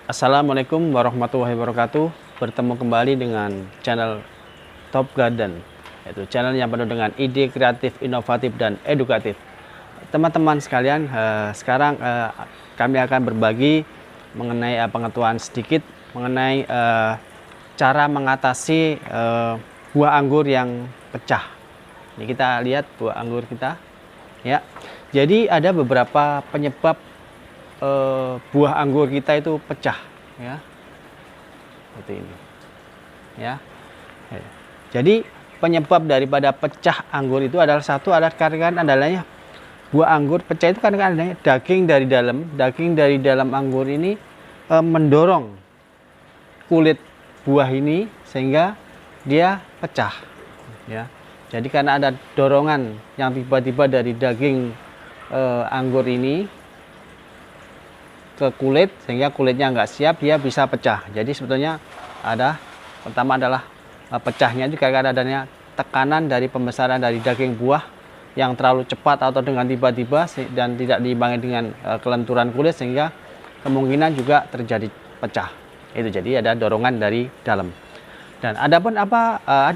Assalamualaikum warahmatullahi wabarakatuh. Bertemu kembali dengan channel Top Garden, yaitu channel yang penuh dengan ide kreatif, inovatif, dan edukatif. Teman-teman sekalian, sekarang kami akan berbagi mengenai pengetahuan sedikit mengenai cara mengatasi buah anggur yang pecah. Ini kita lihat buah anggur kita, ya. Jadi ada beberapa penyebab buah anggur kita itu pecah, ya, seperti ini, ya. Jadi penyebab daripada pecah anggur itu adalah karena adanya buah anggur pecah itu karena adanya daging dari dalam anggur ini mendorong kulit buah ini sehingga dia pecah, ya. Jadi karena ada dorongan yang tiba-tiba dari daging anggur ini ke kulit sehingga kulitnya nggak siap, dia bisa pecah. Jadi sebetulnya pertama adalah pecahnya juga karena adanya tekanan dari pembesaran dari daging buah yang terlalu cepat atau dengan tiba-tiba dan tidak diimbangi dengan kelenturan kulit sehingga kemungkinan juga terjadi pecah. Itu jadi ada dorongan dari dalam. Dan ada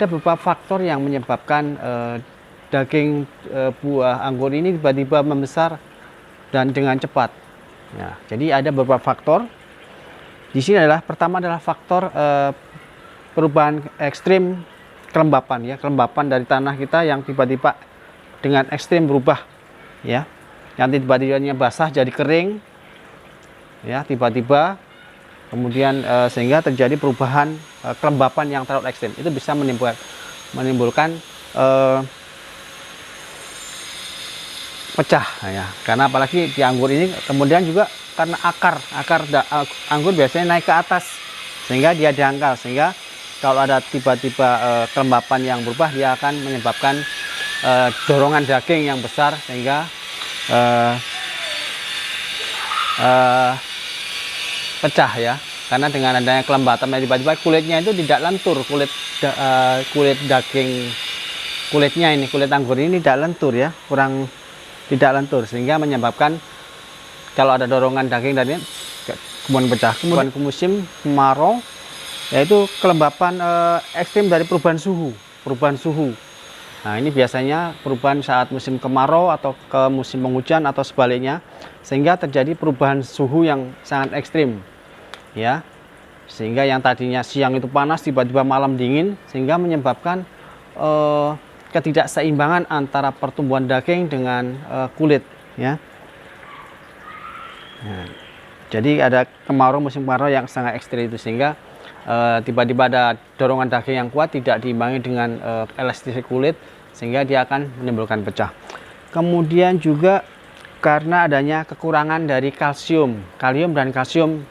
beberapa faktor yang menyebabkan daging buah anggur ini tiba-tiba membesar dan dengan cepat. Nah, jadi ada beberapa faktor. Di sini pertama adalah faktor perubahan ekstrim kelembapan, ya, kelembapan dari tanah kita yang tiba-tiba dengan ekstrim berubah, ya. Yang tiba-tibanya basah jadi kering, ya, tiba-tiba kemudian sehingga terjadi perubahan kelembapan yang terlalu ekstrim. Itu bisa menimbulkan pecah, ya, karena apalagi di anggur ini kemudian juga karena anggur biasanya naik ke atas sehingga dia dangkal, sehingga kalau ada tiba-tiba kelembapan yang berubah dia akan menyebabkan dorongan daging yang besar sehingga pecah, ya, karena dengan adanya kelembapan tiba-tiba kulitnya itu tidak lentur, kulit anggur ini tidak lentur, ya, tidak lentur sehingga menyebabkan kalau ada dorongan daging dari kemudian pecah. Kemudian ke musim kemarau, yaitu kelembapan ekstrim dari perubahan suhu. Nah, ini biasanya perubahan saat musim kemarau atau ke musim penghujan atau sebaliknya, sehingga terjadi perubahan suhu yang sangat ekstrim, ya, sehingga yang tadinya siang itu panas tiba-tiba malam dingin sehingga menyebabkan ketidakseimbangan antara pertumbuhan daging dengan kulit, ya. Nah, jadi ada musim kemarau yang sangat ekstrim itu sehingga tiba-tiba ada dorongan daging yang kuat tidak diimbangi dengan elastisitas kulit sehingga dia akan menimbulkan pecah. Kemudian juga karena adanya kekurangan dari kalium dan kalsium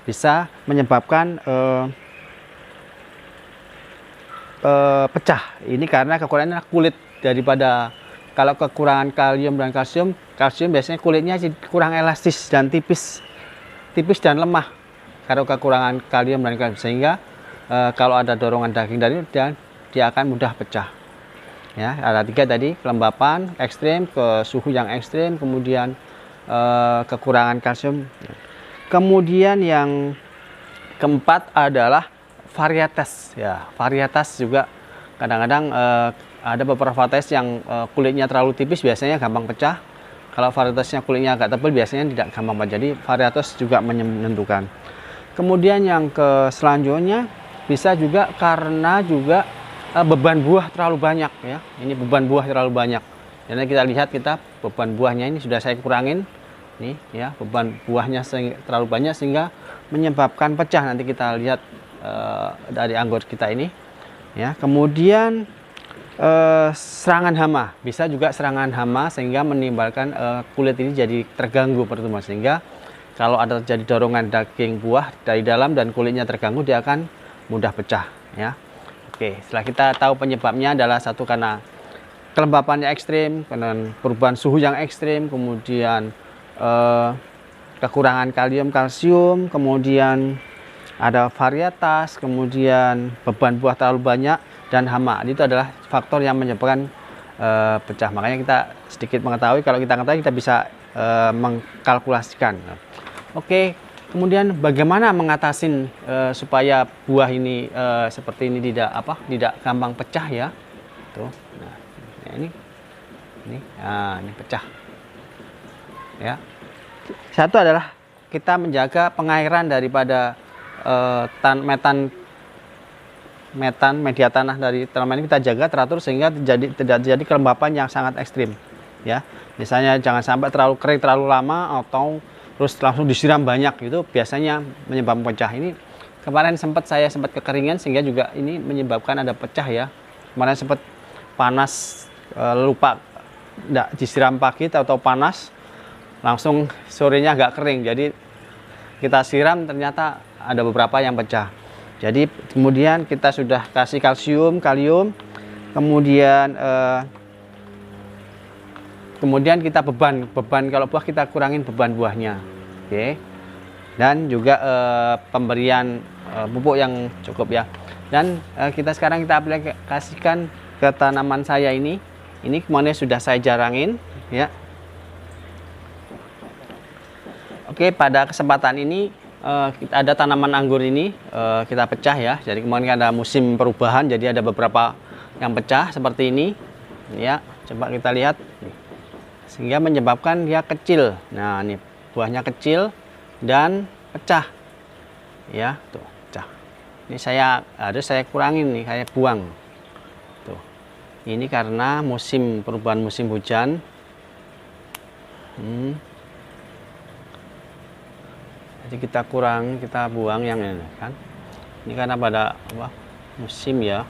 bisa menyebabkan pecah. Ini karena kekurangan kulit daripada, kalau kekurangan kalium dan kalsium biasanya kulitnya kurang elastis dan tipis dan lemah kalau kekurangan kalium dan kalsium, sehingga kalau ada dorongan daging dari dia akan mudah pecah, ya. Ada 3 tadi, kelembapan ekstrim, ke suhu yang ekstrim, kemudian kekurangan kalsium. Kemudian yang keempat adalah varietas, ya. Varietas juga kadang-kadang ada beberapa varietas yang kulitnya terlalu tipis biasanya gampang pecah. Kalau varietasnya kulitnya agak tebal biasanya tidak gampang pecah. Jadi varietas juga menentukan. Kemudian yang selanjutnya bisa juga karena juga beban buah terlalu banyak, ya. Ini beban buah terlalu banyak. Jadi kita lihat beban buahnya ini sudah saya kurangin. Nih, ya, beban buahnya terlalu banyak sehingga menyebabkan pecah. Nanti kita lihat dari anggur kita ini, ya. Kemudian serangan hama, bisa juga serangan hama sehingga menimbulkan kulit ini jadi terganggu pertumbuhan, sehingga kalau ada terjadi dorongan daging buah dari dalam dan kulitnya terganggu, dia akan mudah pecah, ya. Oke, setelah kita tahu penyebabnya adalah satu karena kelembapannya ekstrim, karena perubahan suhu yang ekstrim, kemudian kekurangan kalsium, kemudian ada varietas, kemudian beban buah terlalu banyak, dan hama. Itu adalah faktor yang menyebabkan pecah. Makanya kita sedikit mengetahui, kalau kita mengetahui kita bisa mengkalkulasikan. Oke, Kemudian bagaimana mengatasin supaya buah ini seperti ini tidak gampang pecah ya. Tuh. Nah, ini ini pecah. Ya. Satu adalah kita menjaga pengairan daripada media tanah dari tanaman ini kita jaga teratur sehingga tidak terjadi kelembapan yang sangat ekstrim. Ya, misalnya jangan sampai terlalu kering terlalu lama atau terus langsung disiram banyak, itu biasanya menyebabkan pecah. Ini kemarin saya sempat kekeringan sehingga juga ini menyebabkan ada pecah ya. Kemarin sempat panas, lupa tidak disiram pagi atau panas, langsung sorenya agak kering, jadi kita siram ternyata ada beberapa yang pecah. Jadi kemudian kita sudah kasih kalsium, kalium, kemudian kita beban kalau buah kita kurangin beban buahnya, oke. Dan juga pemberian pupuk yang cukup ya. Dan kita aplikasikan ke tanaman saya ini kemarin sudah saya jarangin ya. Oke, pada kesempatan ini kita ada tanaman anggur ini kita pecah ya. Jadi kemarin ada musim perubahan, jadi ada beberapa yang pecah seperti ini ya. Coba kita lihat sehingga menyebabkan dia kecil. Nah, ini buahnya kecil dan pecah ya, tuh pecah. Ini saya kurangin nih, saya buang tuh. Ini karena perubahan musim hujan. Jadi kita buang yang ini kan. Ini karena pada musim ya.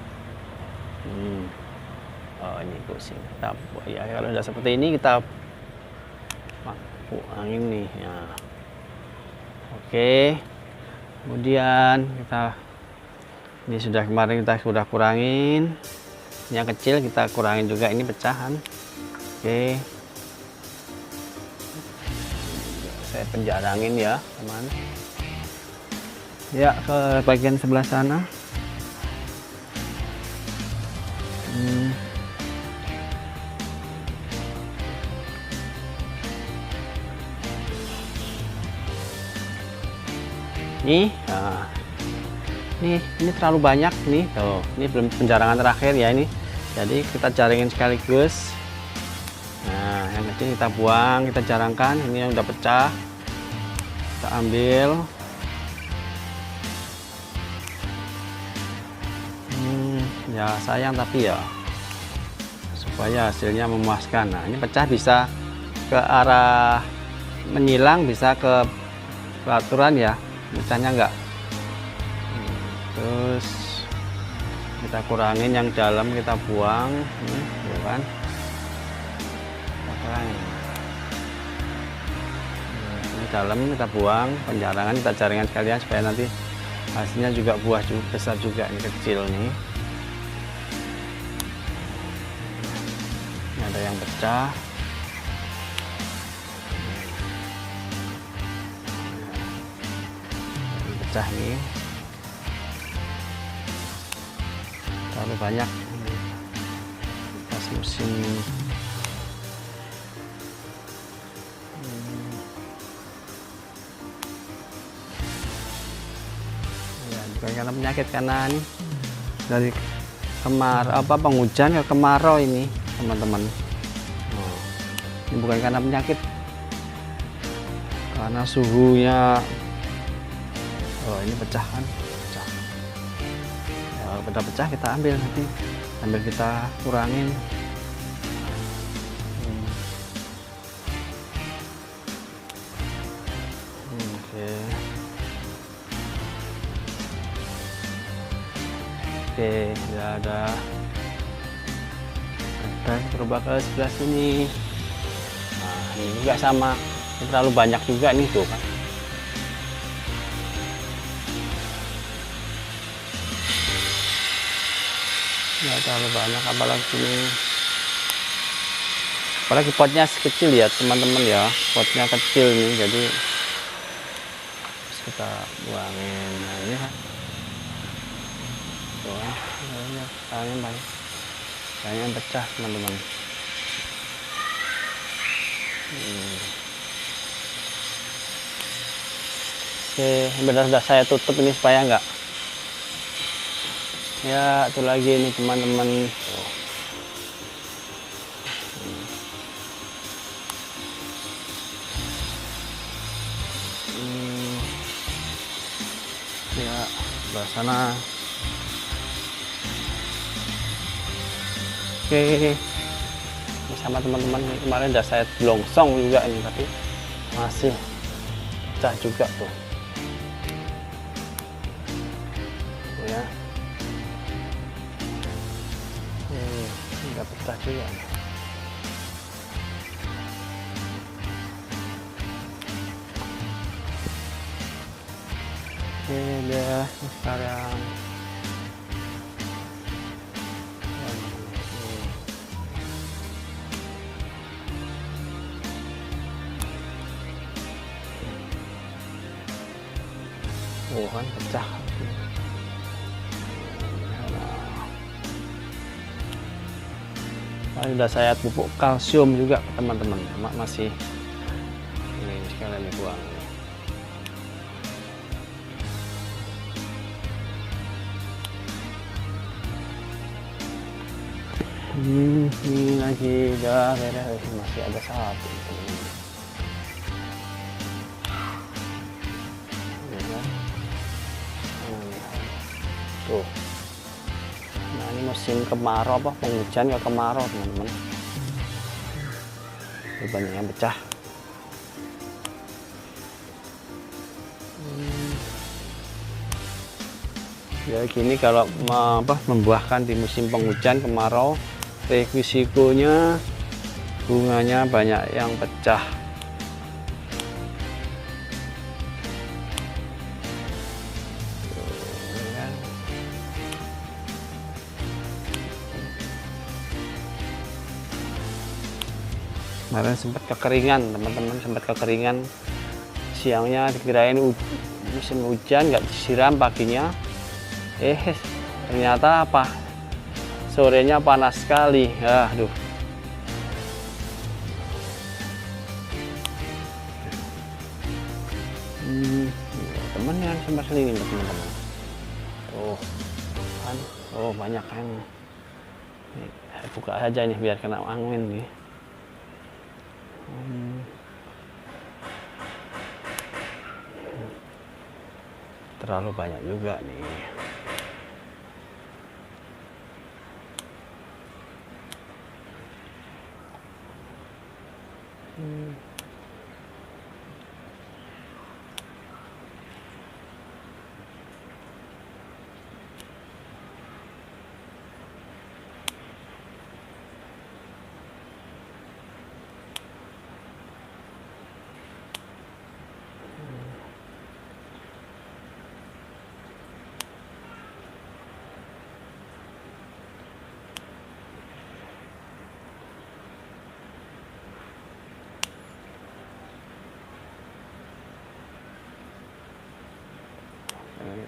Oh, ini musim. Kita buang ya, kalau sudah seperti ini kita buangin nih ya. Oke. Kemudian ini kemarin kita sudah kurangin. Yang kecil kita kurangin juga, ini pecahan. Oke. Saya penjarangin ya, teman. Ya, ke bagian sebelah sana. Nih, nah, ini terlalu banyak nih. Tuh, ini belum penjarangan terakhir ya ini. Jadi kita jaringin sekaligus. Nah, yang kecil kita buang, kita jarangkan. Ini yang udah pecah, kita ambil. Ya sayang tapi ya supaya hasilnya memuaskan. Nah, ini pecah bisa ke arah menyilang, bisa ke pelaturan ya. Pecahnya enggak. Terus kita kurangin yang dalam, kita buang, ya kan? Ini dalam kita buang, penjarangan kita jaringan sekalian supaya nanti hasilnya juga buah besar juga. Ini kecil nih. Ini ada yang pecah. Ini pecah nih. Terlalu banyak pas musim. Bukan karena penyakit, karena ini dari penghujan ke kemarau ini teman-teman. Ini bukan karena penyakit, karena suhunya. Oh, ini pecah kan, pecah ya. Kalau udah pecah kita ambil, nanti kita kurangin. Oke, ya ada. Kita coba ke sebelah sini. Nah, ini juga sama. Ini terlalu banyak juga nih tuh kan. Ya terlalu banyak, apalagi potnya kecil ya teman-teman ya. Potnya kecil nih, jadi kita buangin. Nah, ini kan. Kayaknya pecah teman-teman. Oke, benar sudah saya tutup ini supaya enggak. Ya, itu lagi ini teman-teman. Ya, sebelah sana. Oke, ini sama teman-teman. Kemarin udah saya blongsong juga ini, tapi masih pecah juga tuh. Ya, nggak pecah juga. Oke, udah sekarang. Oh kan pecah. Sudah saya pupuk kalsium juga teman-teman, masih ini sekalian dibuang. Ini lagi udah beres, masih ada satu teman-teman. Tuh. Nah, ini musim kemarau apa penghujan ke kemarau teman-teman. Ini banyak yang pecah. Ya gini kalau membuahkan di musim penghujan kemarau, risikonya bunganya banyak yang pecah. Kemarin sempat kekeringan teman-teman, sempat kekeringan. Siangnya dikirain musim hujan, nggak disiram paginya. Ternyata apa? Sorenya panas sekali. Aduh. Temen yang sempat selingin teman-teman. Tuh kan, oh banyak kan. Saya buka aja nih biar kena angin nih. Terlalu banyak juga nih.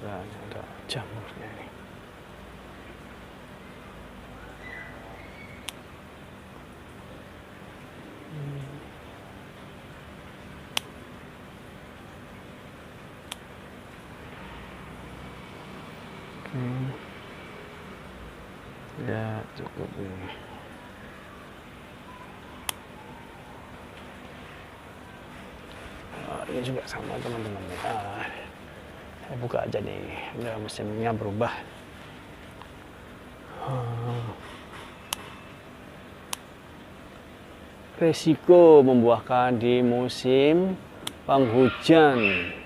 Ada jamurnya nih. Ya cukup ini. Ini juga sama teman-teman. Saya buka aja nih, udah musimnya berubah. Resiko membuahkan di musim penghujan.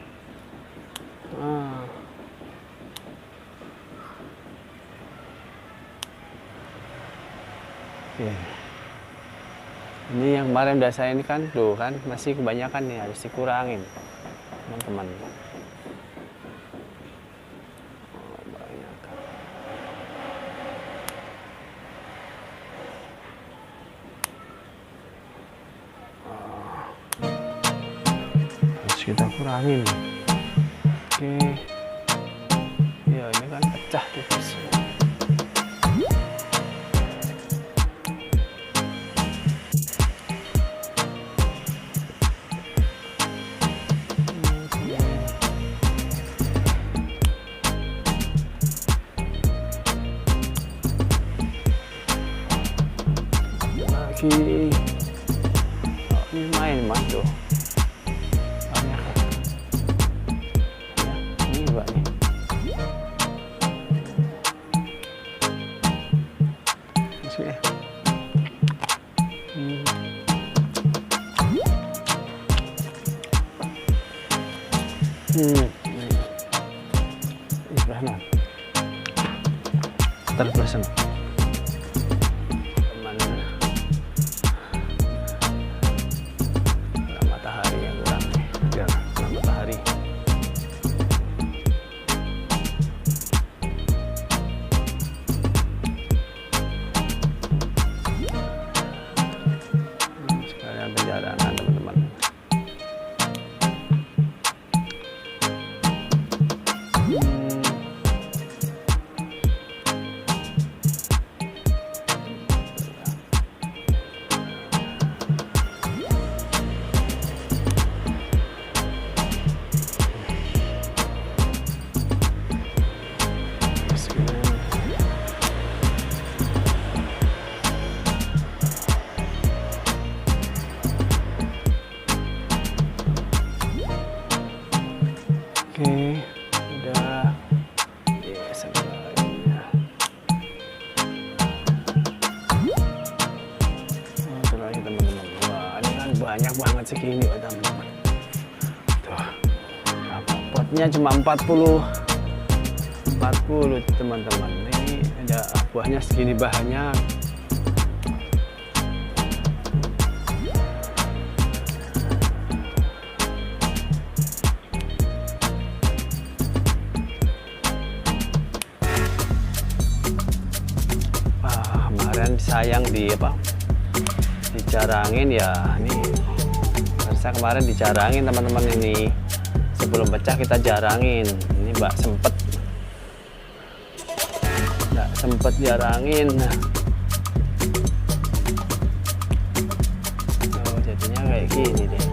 Ini yang kemarin udah saya ini kan, tuh kan masih kebanyakan nih, harus dikurangin teman-teman. Harus kita kurangin. Oke. Ya ini kan pecah tipis. Oh, ini main mas tuh. Banyak. Ya, ini Mbak nih. Sini. Ibrahim. Terus teman matahari yang kurang nih, biar matahari. Sekalian penjarangan teman-teman. Oke, udah. Yes, lagi teman-teman. Wah, ini kan banyak banget segini teman-teman. Tuh, potnya cuma 40 teman-teman. Ini ada buahnya segini banyak. Sayang dijarangin ya, ini harusnya kemarin dijarangin teman-teman, ini sebelum pecah kita jarangin. Ini Mbak nggak sempet jarangin. Oh, jadinya kayak gini deh.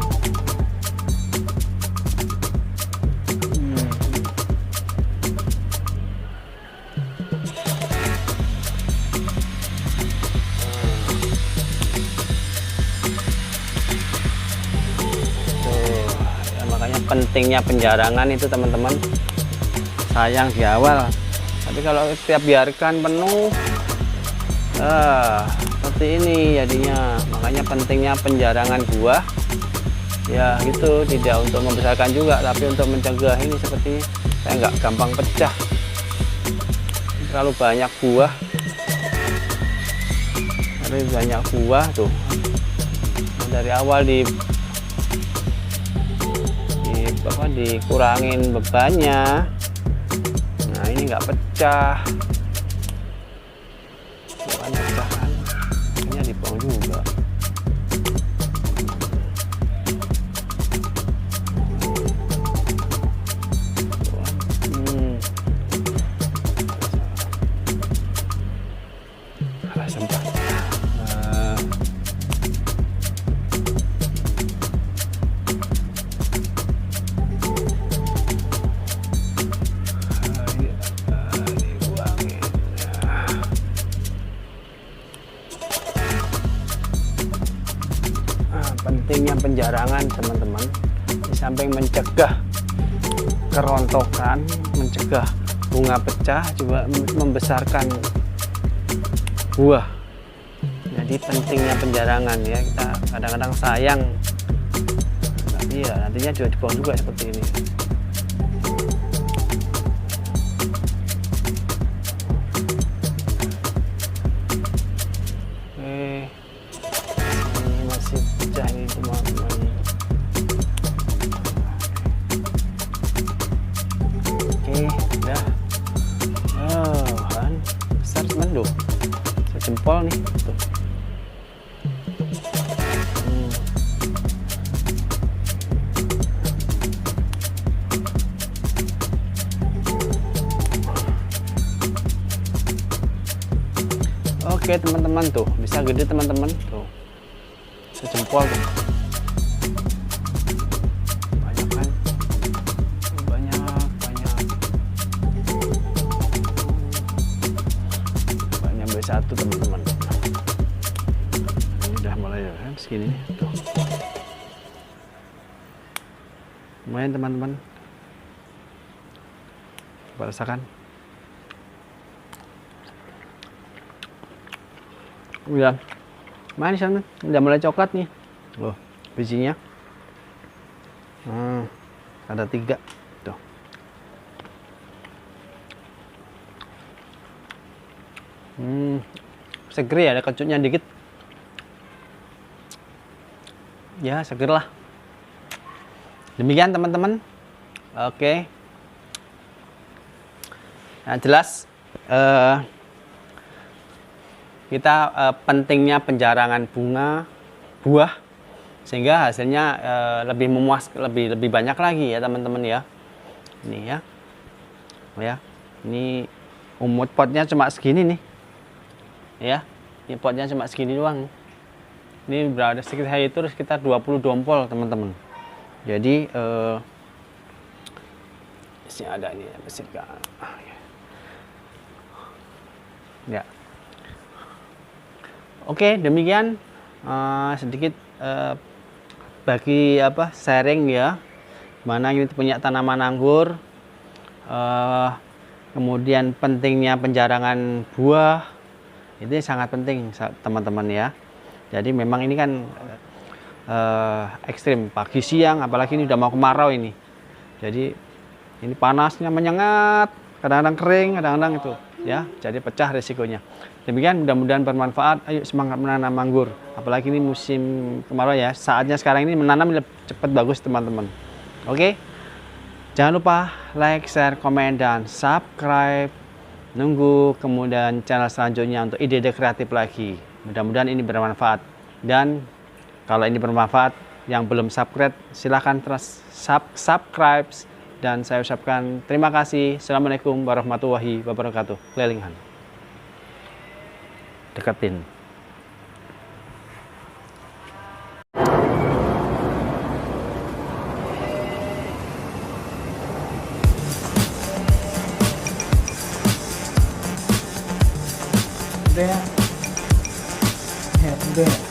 Pentingnya penjarangan itu teman-teman, sayang di awal, tapi kalau setiap biarkan penuh seperti ini jadinya. Makanya pentingnya penjarangan buah ya gitu, tidak untuk membesarkan juga tapi untuk mencegah ini seperti saya nggak gampang pecah. Terlalu banyak buah, tuh dari awal dikurangin bebannya. Nah ini nggak pecah, bukan pecah kan, akhirnya dibuang juga. Sempat. Pentingnya penjarangan teman-teman, di samping mencegah kerontokan, mencegah bunga pecah, juga membesarkan buah. Jadi pentingnya penjarangan ya, kita kadang-kadang sayang, tapi ya nantinya juga dibuang juga seperti ini. Jempol nih tuh. Oke teman-teman, tuh bisa gede teman-teman, tuh sejempol tuh. Banyak kan, banyak B1 teman-teman. Ini Udah mulai ya kan segini tuh. Lumayan teman-teman, coba rasakan. Udah manis kan, udah mulai coklat nih loh bijinya. Ada 3 tuh. Seger ya, ada kecutnya dikit ya, seger lah. Demikian teman-teman. Oke, nah jelas kita pentingnya penjarangan buah sehingga hasilnya lebih memuaskan, lebih banyak lagi ya teman-teman ya. Ini ya, oh ya, ini umut potnya cuma segini nih ya, ini potnya cuma segini doang. Ini berada sekitar itu sekitar 20 dompol teman-teman. Jadi sini ada ini mesin ya. Oke, demikian sedikit bagi sharing ya, mana kita punya tanaman anggur, kemudian pentingnya penjarangan buah itu sangat penting teman-teman ya. Jadi memang ini kan ekstrim pagi siang, apalagi ini udah mau kemarau ini. Jadi ini panasnya menyengat, kadang-kadang kering, kadang-kadang itu ya, jadi pecah resikonya. Demikian, mudah-mudahan bermanfaat. Ayo semangat menanam anggur, apalagi ini musim kemarau ya, saatnya sekarang ini menanam cepat bagus teman-teman. Oke, jangan lupa like, share, komen, dan subscribe. Nunggu kemudian channel selanjutnya untuk ide-ide kreatif lagi. Mudah-mudahan ini bermanfaat. Dan kalau ini bermanfaat, yang belum subscribe silahkan terus subscribe. Dan saya ucapkan terima kasih. Assalamualaikum warahmatullahi wabarakatuh. Kelilingan. Deketin. Udah ya? Ya, udah ya.